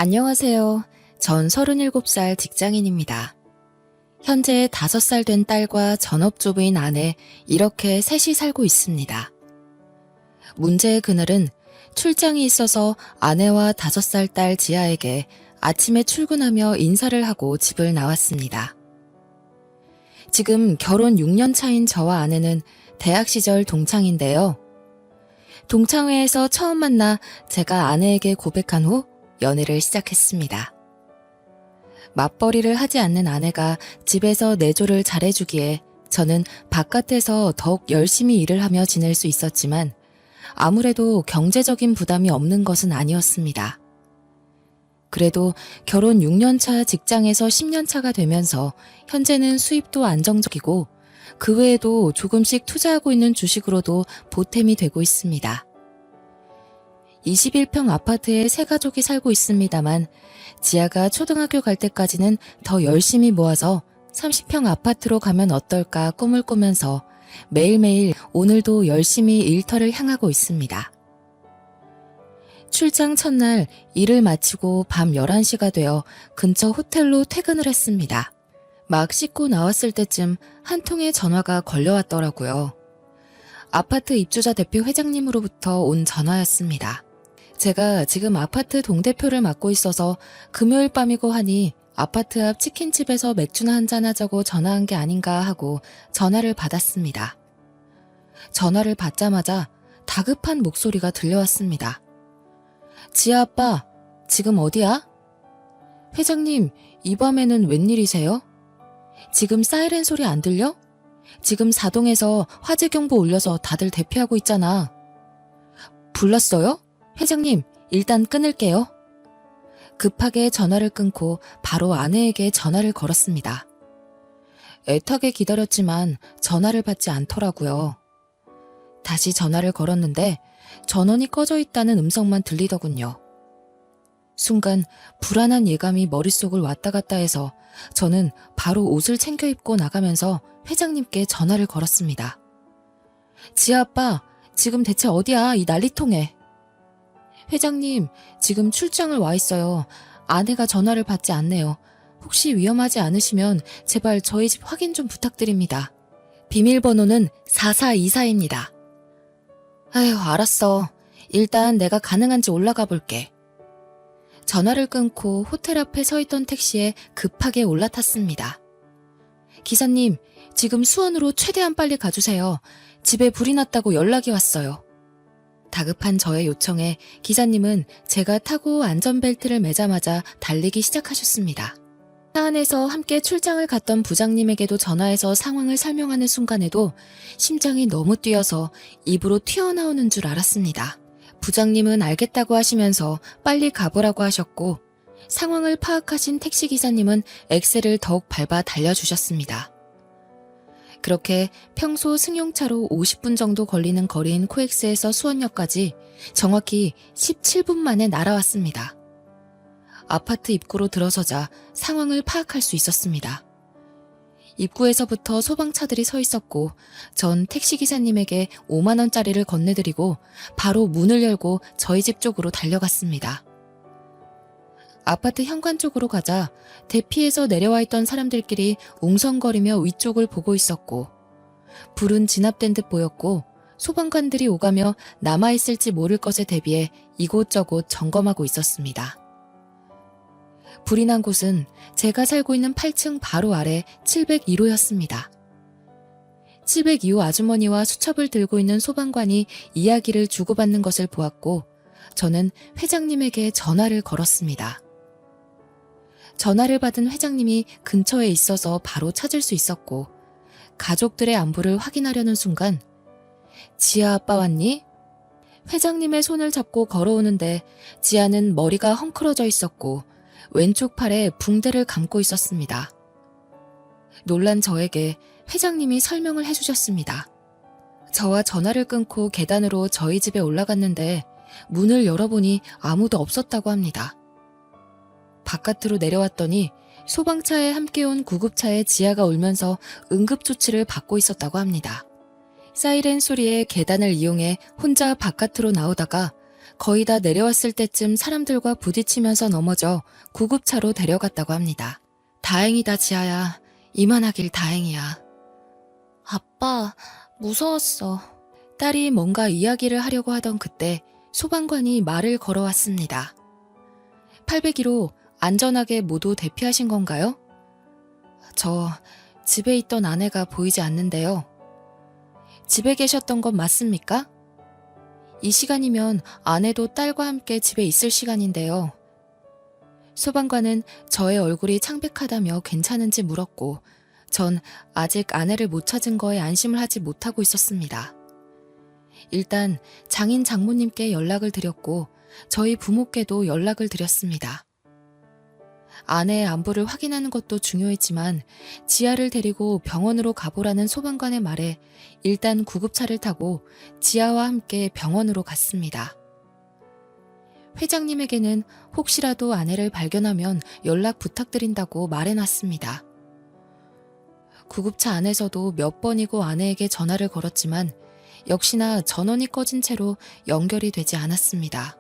안녕하세요. 전 37살 직장인입니다. 현재 5살 된 딸과 전업주부인 아내, 이렇게 셋이 살고 있습니다. 문제의 그날은 출장이 있어서 아내와 5살 딸 지아에게 아침에 출근하며 인사를 하고 집을 나왔습니다. 지금 결혼 6년 차인 저와 아내는 대학 시절 동창인데요. 동창회에서 처음 만나 제가 아내에게 고백한 후 연애를 시작했습니다. 맞벌이를 하지 않는 아내가 집에서 내조를 잘해주기에 저는 바깥에서 더욱 열심히 일을 하며 지낼 수 있었지만 아무래도 경제적인 부담이 없는 것은 아니었습니다. 그래도 결혼 6년 차 직장에서 10년 차가 되면서 현재는 수입도 안정적이고 그 외에도 조금씩 투자하고 있는 주식으로도 보탬이 되고 있습니다. 21평 아파트에 세 가족이 살고 있습니다만 지아가 초등학교 갈 때까지는 더 열심히 모아서 30평 아파트로 가면 어떨까 꿈을 꾸면서 매일매일 오늘도 열심히 일터를 향하고 있습니다. 출장 첫날 일을 마치고 밤 11시가 되어 근처 호텔로 퇴근을 했습니다. 막 씻고 나왔을 때쯤 한 통의 전화가 걸려왔더라고요. 아파트 입주자 대표 회장님으로부터 온 전화였습니다. 제가 지금 아파트 동대표를 맡고 있어서 금요일 밤이고 하니 아파트 앞 치킨집에서 맥주나 한잔 하자고 전화한 게 아닌가 하고 전화를 받았습니다. 전화를 받자마자 다급한 목소리가 들려왔습니다. 지아 아빠, 지금 어디야? 회장님, 이 밤에는 웬일이세요? 지금 사이렌 소리 안 들려? 지금 사동에서 화재 경보 올려서 다들 대피하고 있잖아. 불렀어요? 회장님, 일단 끊을게요. 급하게 전화를 끊고 바로 아내에게 전화를 걸었습니다. 애타게 기다렸지만 전화를 받지 않더라고요. 다시 전화를 걸었는데 전원이 꺼져 있다는 음성만 들리더군요. 순간 불안한 예감이 머릿속을 왔다 갔다 해서 저는 바로 옷을 챙겨 입고 나가면서 회장님께 전화를 걸었습니다. 지아 아빠, 지금 대체 어디야, 이 난리통에. 회장님, 지금 출장을 와 있어요. 아내가 전화를 받지 않네요. 혹시 위험하지 않으시면 제발 저희 집 확인 좀 부탁드립니다. 비밀번호는 4424입니다. 아휴, 알았어. 일단 내가 가능한지 올라가 볼게. 전화를 끊고 호텔 앞에 서 있던 택시에 급하게 올라탔습니다. 기사님, 지금 수원으로 최대한 빨리 가주세요. 집에 불이 났다고 연락이 왔어요. 다급한 저의 요청에 기사님은 제가 타고 안전벨트를 매자마자 달리기 시작하셨습니다. 차 안에서 함께 출장을 갔던 부장님에게도 전화해서 상황을 설명하는 순간에도 심장이 너무 뛰어서 입으로 튀어나오는 줄 알았습니다. 부장님은 알겠다고 하시면서 빨리 가보라고 하셨고 상황을 파악하신 택시기사님은 엑셀을 더욱 밟아 달려주셨습니다. 그렇게 평소 승용차로 50분 정도 걸리는 거리인 코엑스에서 수원역까지 정확히 17분 만에 날아왔습니다. 아파트 입구로 들어서자 상황을 파악할 수 있었습니다. 입구에서부터 소방차들이 서 있었고 전 택시기사님에게 5만 원짜리를 건네드리고 바로 문을 열고 저희 집 쪽으로 달려갔습니다. 아파트 현관 쪽으로 가자 대피해서 내려와 있던 사람들끼리 웅성거리며 위쪽을 보고 있었고 불은 진압된 듯 보였고 소방관들이 오가며 남아있을지 모를 것에 대비해 이곳저곳 점검하고 있었습니다. 불이 난 곳은 제가 살고 있는 8층 바로 아래 702호였습니다. 702호 아주머니와 수첩을 들고 있는 소방관이 이야기를 주고받는 것을 보았고 저는 회장님에게 전화를 걸었습니다. 전화를 받은 회장님이 근처에 있어서 바로 찾을 수 있었고 가족들의 안부를 확인하려는 순간 지아 아빠 왔니? 회장님의 손을 잡고 걸어오는데 지아는 머리가 헝클어져 있었고 왼쪽 팔에 붕대를 감고 있었습니다. 놀란 저에게 회장님이 설명을 해주셨습니다. 저와 전화를 끊고 계단으로 저희 집에 올라갔는데 문을 열어보니 아무도 없었다고 합니다. 바깥으로 내려왔더니 소방차에 함께 온 구급차에 지아가 울면서 응급조치를 받고 있었다고 합니다. 사이렌 소리에 계단을 이용해 혼자 바깥으로 나오다가 거의 다 내려왔을 때쯤 사람들과 부딪히면서 넘어져 구급차로 데려갔다고 합니다. 다행이다, 지아야. 이만하길 다행이야. 아빠, 무서웠어. 딸이 뭔가 이야기를 하려고 하던 그때 소방관이 말을 걸어왔습니다. 802로 안전하게 모두 대피하신 건가요? 저 집에 있던 아내가 보이지 않는데요. 집에 계셨던 건 맞습니까? 이 시간이면 아내도 딸과 함께 집에 있을 시간인데요. 소방관은 저의 얼굴이 창백하다며 괜찮은지 물었고 전 아직 아내를 못 찾은 거에 안심을 하지 못하고 있었습니다. 일단 장인 장모님께 연락을 드렸고 저희 부모께도 연락을 드렸습니다. 아내의 안부를 확인하는 것도 중요했지만 지아를 데리고 병원으로 가보라는 소방관의 말에 일단 구급차를 타고 지아와 함께 병원으로 갔습니다. 회장님에게는 혹시라도 아내를 발견하면 연락 부탁드린다고 말해놨습니다. 구급차 안에서도 몇 번이고 아내에게 전화를 걸었지만 역시나 전원이 꺼진 채로 연결이 되지 않았습니다.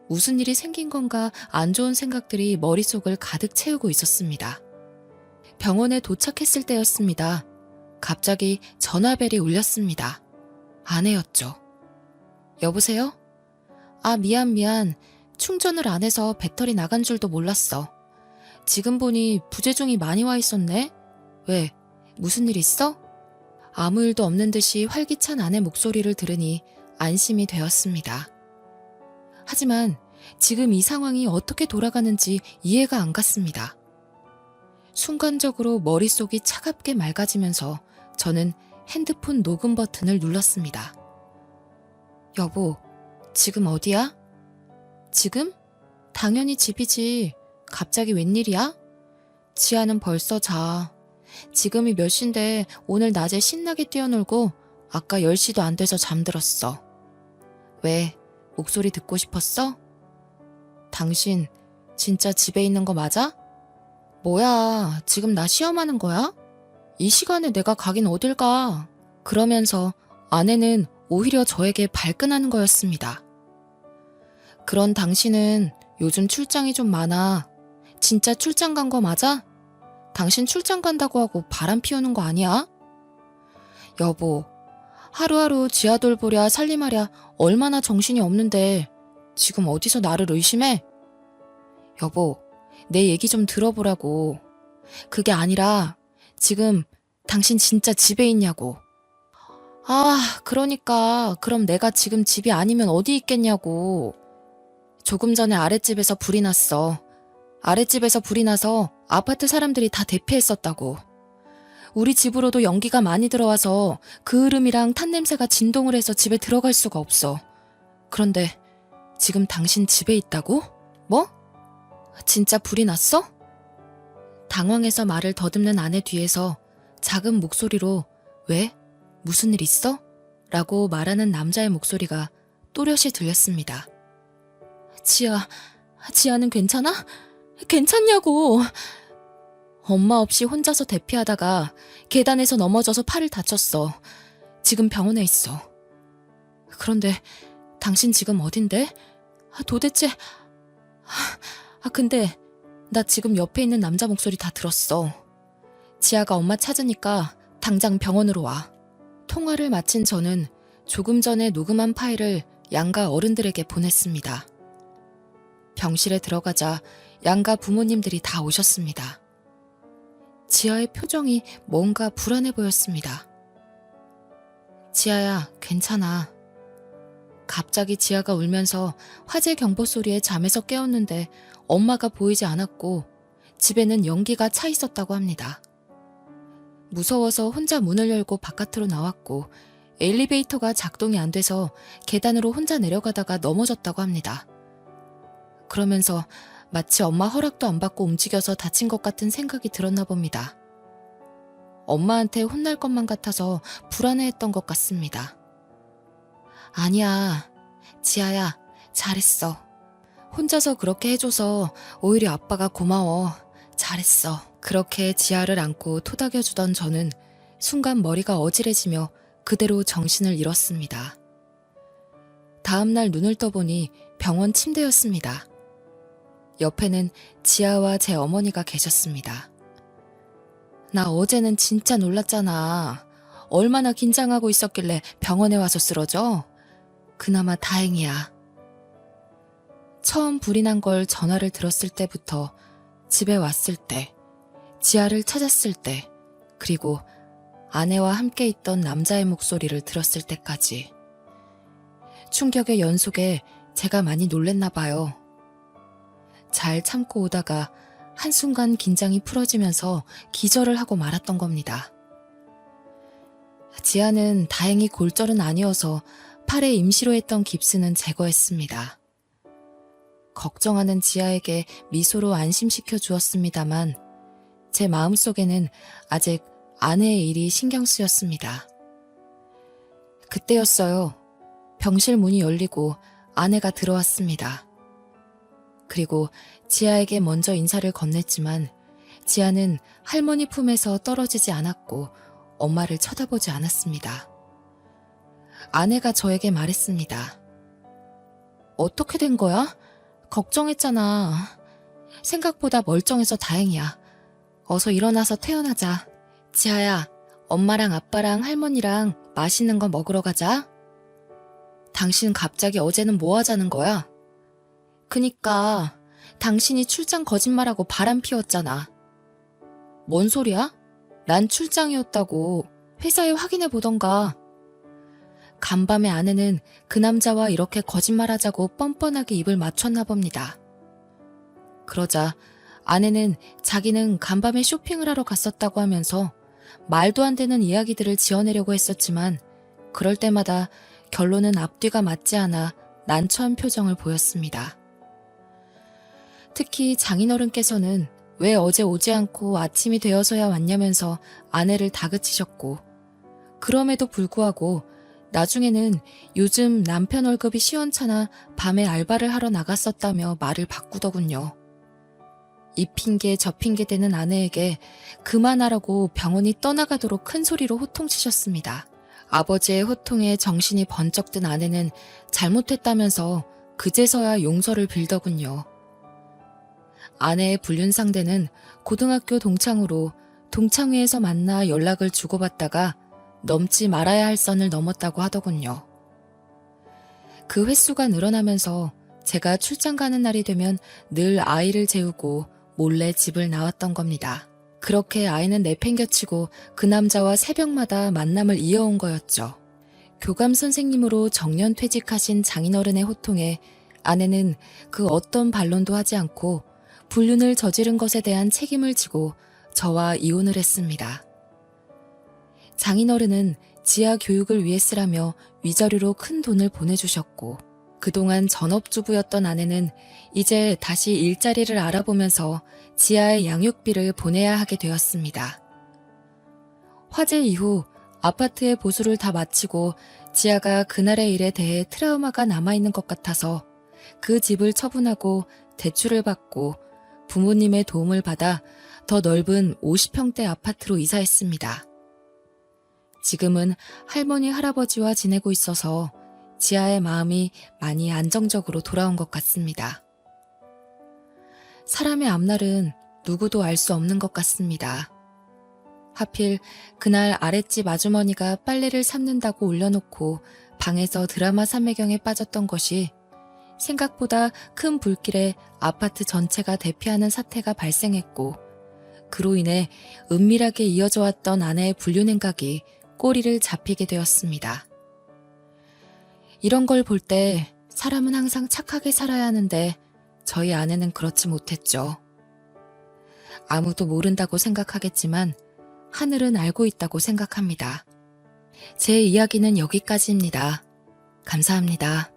무슨 일이 생긴 건가 안 좋은 생각들이 머릿속을 가득 채우고 있었습니다. 병원에 도착했을 때였습니다. 갑자기 전화벨이 울렸습니다. 아내였죠. 여보세요? 아, 미안. 충전을 안 해서 배터리 나간 줄도 몰랐어. 지금 보니 부재중이 많이 와 있었네? 왜? 무슨 일 있어? 아무 일도 없는 듯이 활기찬 아내 목소리를 들으니 안심이 되었습니다. 하지만 지금 이 상황이 어떻게 돌아가는지 이해가 안 갔습니다. 순간적으로 머릿속이 차갑게 맑아지면서 저는 핸드폰 녹음 버튼을 눌렀습니다. 여보, 지금 어디야? 지금? 당연히 집이지. 갑자기 웬일이야? 지아는 벌써 자. 지금이 몇 시인데 오늘 낮에 신나게 뛰어놀고 아까 10시도 안 돼서 잠들었어. 왜? 목소리 듣고 싶었어? 당신 진짜 집에 있는 거 맞아? 뭐야, 지금 나 시험하는 거야? 이 시간에 내가 가긴 어딜 가? 그러면서 아내는 오히려 저에게 발끈하는 거였습니다. 그런 당신은 요즘 출장이 좀 많아. 진짜 출장 간 거 맞아? 당신 출장 간다고 하고 바람 피우는 거 아니야? 여보, 하루하루 지아 돌보랴 살림하랴 얼마나 정신이 없는데 지금 어디서 나를 의심해? 여보, 내 얘기 좀 들어보라고. 그게 아니라 지금 당신 진짜 집에 있냐고. 아, 그러니까 그럼 내가 지금 집이 아니면 어디 있겠냐고. 조금 전에 아랫집에서 불이 났어. 아랫집에서 불이 나서 아파트 사람들이 다 대피했었다고. 우리 집으로도 연기가 많이 들어와서 그 흐름이랑 탄 냄새가 진동을 해서 집에 들어갈 수가 없어. 그런데 지금 당신 집에 있다고? 뭐? 진짜 불이 났어? 당황해서 말을 더듬는 아내 뒤에서 작은 목소리로 왜? 무슨 일 있어? 라고 말하는 남자의 목소리가 또렷이 들렸습니다. 지아는 괜찮아? 괜찮냐고. 엄마 없이 혼자서 대피하다가 계단에서 넘어져서 팔을 다쳤어. 지금 병원에 있어. 그런데 당신 지금 어딘데? 도대체... 근데 나 지금 옆에 있는 남자 목소리 다 들었어. 지아가 엄마 찾으니까 당장 병원으로 와. 통화를 마친 저는 조금 전에 녹음한 파일을 양가 어른들에게 보냈습니다. 병실에 들어가자 양가 부모님들이 다 오셨습니다. 지아의 표정이 뭔가 불안해 보였습니다. 지아야, 괜찮아. 갑자기 지아가 울면서 화재 경보 소리에 잠에서 깨었는데 엄마가 보이지 않았고 집에는 연기가 차 있었다고 합니다. 무서워서 혼자 문을 열고 바깥으로 나왔고 엘리베이터가 작동이 안 돼서 계단으로 혼자 내려가다가 넘어졌다고 합니다. 그러면서 마치 엄마 허락도 안 받고 움직여서 다친 것 같은 생각이 들었나 봅니다. 엄마한테 혼날 것만 같아서 불안해했던 것 같습니다. 아니야, 지아야, 잘했어. 혼자서 그렇게 해줘서 오히려 아빠가 고마워. 잘했어. 그렇게 지아를 안고 토닥여주던 저는 순간 머리가 어지러지며 그대로 정신을 잃었습니다. 다음날 눈을 떠보니 병원 침대였습니다. 옆에는 지아와 제 어머니가 계셨습니다. 나 어제는 진짜 놀랐잖아. 얼마나 긴장하고 있었길래 병원에 와서 쓰러져? 그나마 다행이야. 처음 불이 난 걸 전화를 들었을 때부터 집에 왔을 때, 지아를 찾았을 때, 그리고 아내와 함께 있던 남자의 목소리를 들었을 때까지. 충격의 연속에 제가 많이 놀랬나 봐요. 잘 참고 오다가 한순간 긴장이 풀어지면서 기절을 하고 말았던 겁니다. 지아는 다행히 골절은 아니어서 팔에 임시로 했던 깁스는 제거했습니다. 걱정하는 지아에게 미소로 안심시켜 주었습니다만 제 마음속에는 아직 아내의 일이 신경 쓰였습니다. 그때였어요. 병실 문이 열리고 아내가 들어왔습니다. 그리고 지아에게 먼저 인사를 건넸지만 지아는 할머니 품에서 떨어지지 않았고 엄마를 쳐다보지 않았습니다. 아내가 저에게 말했습니다. 어떻게 된 거야? 걱정했잖아. 생각보다 멀쩡해서 다행이야. 어서 일어나서 퇴원하자. 지아야, 엄마랑 아빠랑 할머니랑 맛있는 거 먹으러 가자. 당신 갑자기 어제는 뭐 하자는 거야? 그니까 당신이 출장 거짓말하고 바람 피웠잖아. 뭔 소리야? 난 출장이었다고 회사에 확인해 보던가. 간밤에 아내는 그 남자와 이렇게 거짓말하자고 뻔뻔하게 입을 맞췄나 봅니다. 그러자 아내는 자기는 간밤에 쇼핑을 하러 갔었다고 하면서 말도 안 되는 이야기들을 지어내려고 했었지만 그럴 때마다 결론은 앞뒤가 맞지 않아 난처한 표정을 보였습니다. 특히 장인어른께서는 왜 어제 오지 않고 아침이 되어서야 왔냐면서 아내를 다그치셨고, 그럼에도 불구하고 나중에는 요즘 남편 월급이 시원찮아 밤에 알바를 하러 나갔었다며 말을 바꾸더군요. 이 핑계 저 핑계 대는 아내에게 그만하라고 병원이 떠나가도록 큰 소리로 호통치셨습니다. 아버지의 호통에 정신이 번쩍 든 아내는 잘못했다면서 그제서야 용서를 빌더군요. 아내의 불륜 상대는 고등학교 동창으로 동창회에서 만나 연락을 주고받다가 넘지 말아야 할 선을 넘었다고 하더군요. 그 횟수가 늘어나면서 제가 출장 가는 날이 되면 늘 아이를 재우고 몰래 집을 나왔던 겁니다. 그렇게 아이는 내팽겨치고 그 남자와 새벽마다 만남을 이어온 거였죠. 교감 선생님으로 정년 퇴직하신 장인어른의 호통에 아내는 그 어떤 반론도 하지 않고 불륜을 저지른 것에 대한 책임을 지고 저와 이혼을 했습니다. 장인어른은 지아 교육을 위해 쓰라며 위자료로 큰 돈을 보내주셨고, 그동안 전업주부였던 아내는 이제 다시 일자리를 알아보면서 지아의 양육비를 보내야 하게 되었습니다. 화재 이후 아파트의 보수를 다 마치고 지아가 그날의 일에 대해 트라우마가 남아있는 것 같아서 그 집을 처분하고 대출을 받고 부모님의 도움을 받아 더 넓은 50평대 아파트로 이사했습니다. 지금은 할머니, 할아버지와 지내고 있어서 지아의 마음이 많이 안정적으로 돌아온 것 같습니다. 사람의 앞날은 누구도 알 수 없는 것 같습니다. 하필 그날 아랫집 아주머니가 빨래를 삶는다고 올려놓고 방에서 드라마 삼매경에 빠졌던 것이 생각보다 큰 불길에 아파트 전체가 대피하는 사태가 발생했고, 그로 인해 은밀하게 이어져 왔던 아내의 불륜 행각이 꼬리를 잡히게 되었습니다. 이런 걸 볼 때 사람은 항상 착하게 살아야 하는데 저희 아내는 그렇지 못했죠. 아무도 모른다고 생각하겠지만 하늘은 알고 있다고 생각합니다. 제 이야기는 여기까지입니다. 감사합니다.